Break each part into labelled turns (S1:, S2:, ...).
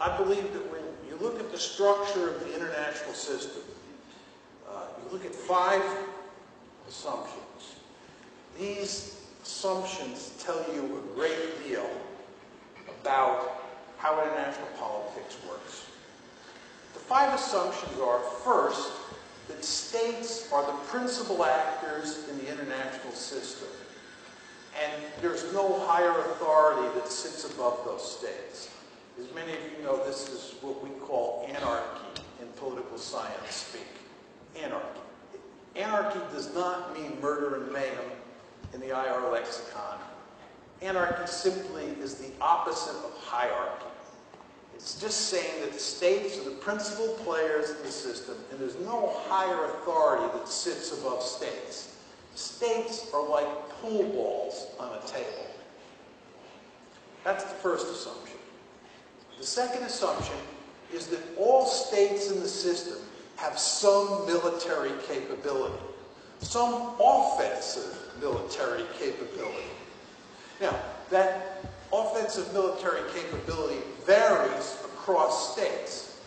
S1: I believe that when you look at the structure of the international system, you look at 5 assumptions. These assumptions tell you a great deal about how international politics works. The 5 assumptions are, first, that states are the principal actors in the international system, and there's no higher authority that sits above those states. As many of you know, this is what we call anarchy in political science speak. Anarchy. Anarchy does not mean murder and mayhem in the IR lexicon. Anarchy simply is the opposite of hierarchy. It's just saying that the states are the principal players in the system, and there's no higher authority that sits above states. States are like pool balls on a table. That's the first assumption. The second assumption is that all states in the system have some military capability, some offensive military capability. Now, that offensive military capability varies across states.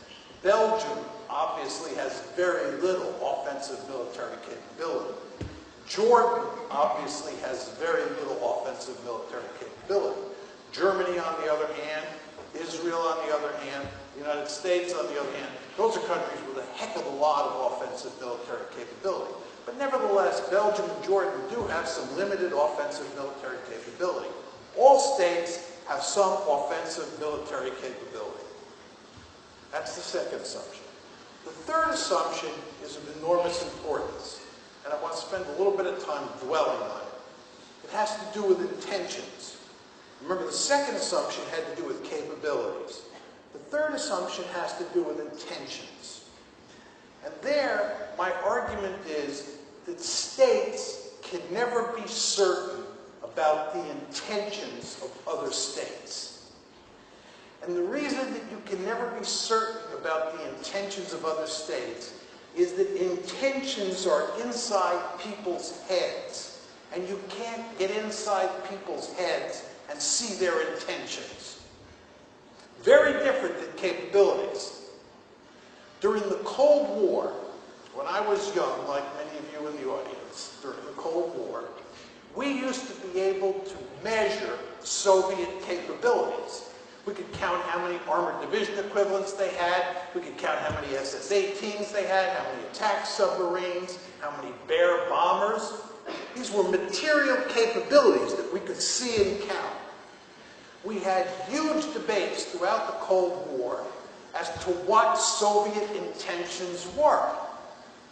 S1: Belgium obviously has very little offensive military capability. Jordan obviously has very little offensive military capability. Germany, on the other hand, Israel, on the other hand, the United States, on the other hand, those are countries with a heck of a lot of offensive military capability. But nevertheless, Belgium and Jordan do have some limited offensive military capability. All states have some offensive military capability. That's the second assumption. The third assumption is of enormous importance, and I want to spend a little bit of time dwelling on it. It has to do with intentions. Remember, the second assumption had to do with capabilities. The third assumption has to do with intentions. And there, my argument is that states can never be certain about the intentions of other states. And the reason that you can never be certain about the intentions of other states is that intentions are inside people's heads, and you can't get inside people's heads and see their intentions. Very different than capabilities. During the Cold War, when I was young, like many of you in the audience, during the Cold War, we used to be able to measure Soviet capabilities. We could count how many armored division equivalents they had. We could count how many SS-18s they had, how many attack submarines, how many Bear bombers. These were material capabilities that we could see and count. We had huge debates throughout the Cold War as to what Soviet intentions were.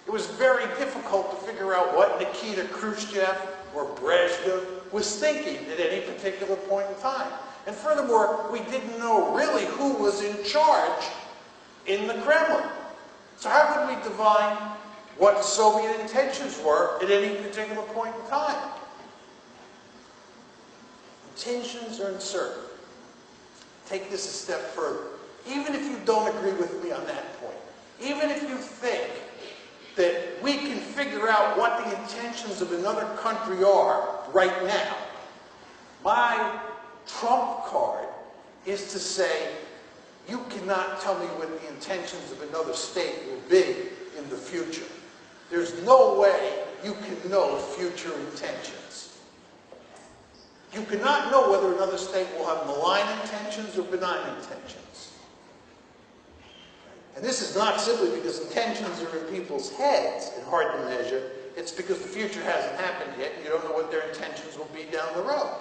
S1: It was very difficult to figure out what Nikita Khrushchev or Brezhnev was thinking at any particular point in time. And furthermore, we didn't know really who was in charge in the Kremlin. So how could we divine what Soviet intentions were at any particular point in time? Intentions are uncertain. Take this a step further. Even if you don't agree with me on that point, even if you think that we can figure out what the intentions of another country are right now, my trump card is to say, you cannot tell me what the intentions of another state will be in the future. There's no way you can know future intentions. You cannot know whether another state will have malign intentions or benign intentions. And this is not simply because intentions are in people's heads and hard to measure. It's because the future hasn't happened yet and you don't know what their intentions will be down the road.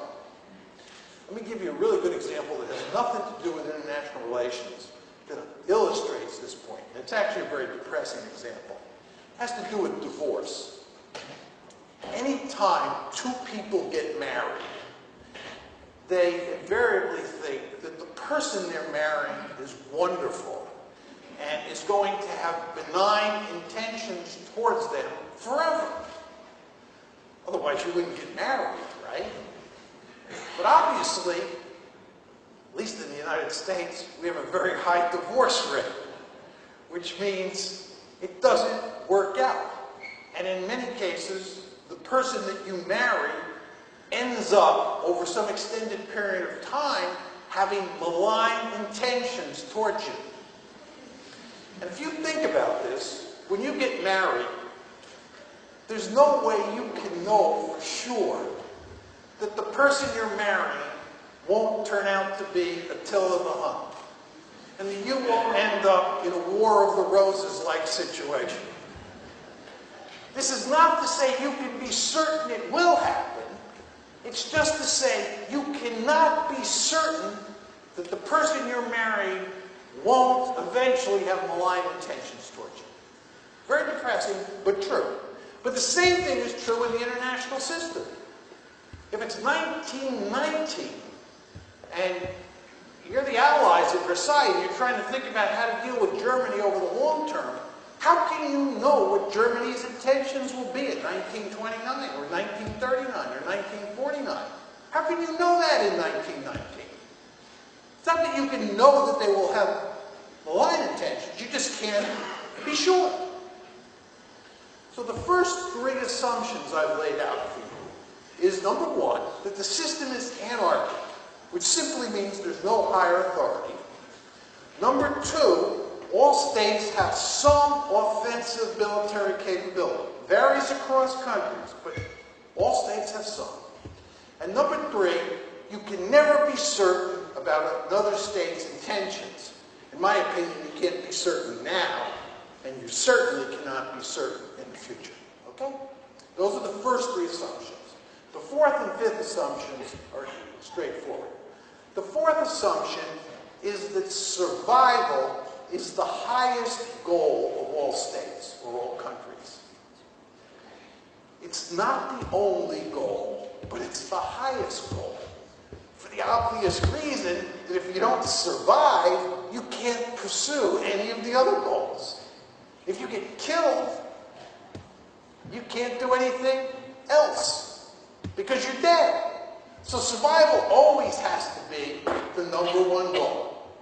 S1: Let me give you a really good example that has nothing to do with international relations that illustrates this point. And it's actually a very depressing example. It has to do with divorce. Anytime two people get married, they invariably think that the person they're marrying is wonderful and is going to have benign intentions towards them forever. Otherwise, you wouldn't get married, right? But obviously, at least in the United States, we have a very high divorce rate, which means it doesn't work out. And in many cases, the person that you marry ends up, over some extended period of time, having malign intentions towards you. And if you think about this, when you get married, there's no way you can know for sure that the person you're marrying won't turn out to be Attila the Hun. And that you won't end up in a War of the Roses-like situation. This is not to say you can be certain it will happen. It's just to say you cannot be certain that the person you're marrying won't eventually have malign intentions towards you. Very depressing, but true. But the same thing is true in the international system. If it's 1919 and you're the Allies at Versailles and you're trying to think about how to deal with Germany over the long term, how can you know what Germany's intentions will be in 1929 or 1939 or 1949? How can you know that in 1919? It's not that you can know that they will have malign intentions, you just can't be sure. So the first three assumptions I've laid out for you is, number one, that the system is anarchic, which simply means there's no higher authority. Number two, all states have some offensive military capability. Varies across countries, but all states have some. And number three, you can never be certain about another state's intentions. In my opinion, you can't be certain now, and you certainly cannot be certain in the future. Okay? Those are the first three assumptions. The fourth and fifth assumptions are straightforward. The fourth assumption is that survival is the highest goal of all states or all countries. It's not the only goal, but it's the highest goal. For the obvious reason that if you don't survive, you can't pursue any of the other goals. If you get killed, you can't do anything else because you're dead. So survival always has to be the number one goal.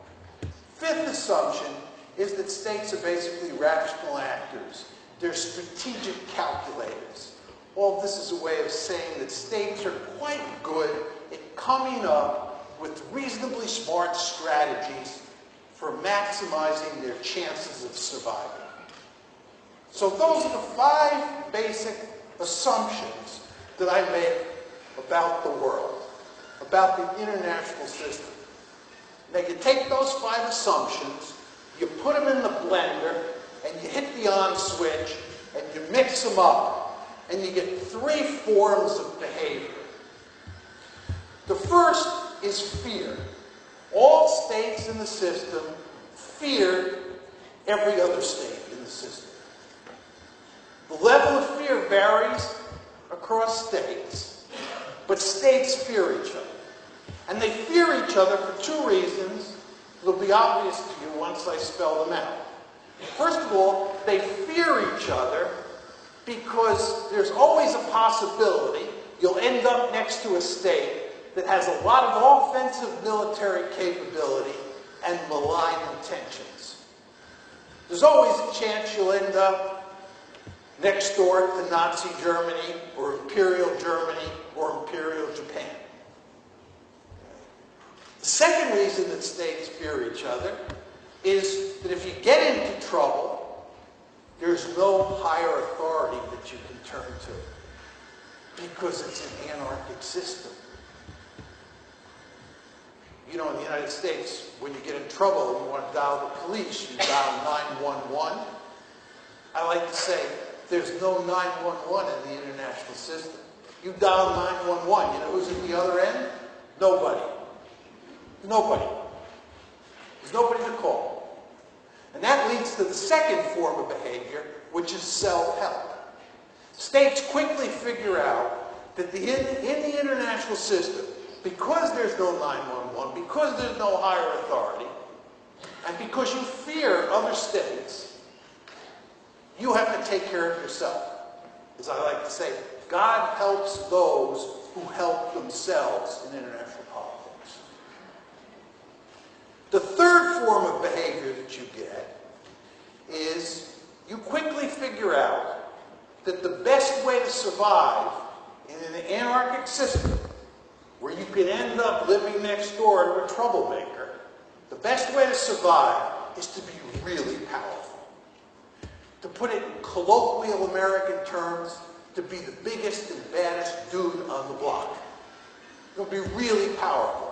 S1: Fifth assumption is that states are basically rational actors. They're strategic calculators. All this is a way of saying that states are quite good at coming up with reasonably smart strategies for maximizing their chances of survival. So those are the five basic assumptions that I make about the world, about the international system. Now you take those five assumptions, you put them in the blender, and you hit the on switch, and you mix them up, and you get three forms of behavior. The first is fear. All states in the system fear every other state in the system. The level of fear varies across states, but states fear each other. And they fear each other for two reasons. It'll be obvious to you once I spell them out. First of all, they fear each other because there's always a possibility you'll end up next to a state that has a lot of offensive military capability and malign intentions. There's always a chance you'll end up next door to Nazi Germany or Imperial Germany or Imperial Japan. The second reason that states fear each other is that if you get into trouble, there's no higher authority that you can turn to because it's an anarchic system. You know, in the United States, when you get in trouble and you want to dial the police, you dial 911. I like to say there's no 911 in the international system. You dial 911, you know who's at the other end? Nobody. Nobody. There's nobody to call. And that leads to the second form of behavior, which is self-help. States quickly figure out that in the international system, because there's no 911, because there's no higher authority, and because you fear other states, you have to take care of yourself. As I like to say, God helps those who help themselves in international politics. The third form of behavior that you get is you quickly figure out that the best way to survive in an anarchic system where you can end up living next door to a troublemaker, the best way to survive is to be really powerful. To put it in colloquial American terms, to be the biggest and baddest dude on the block. You'll be really powerful.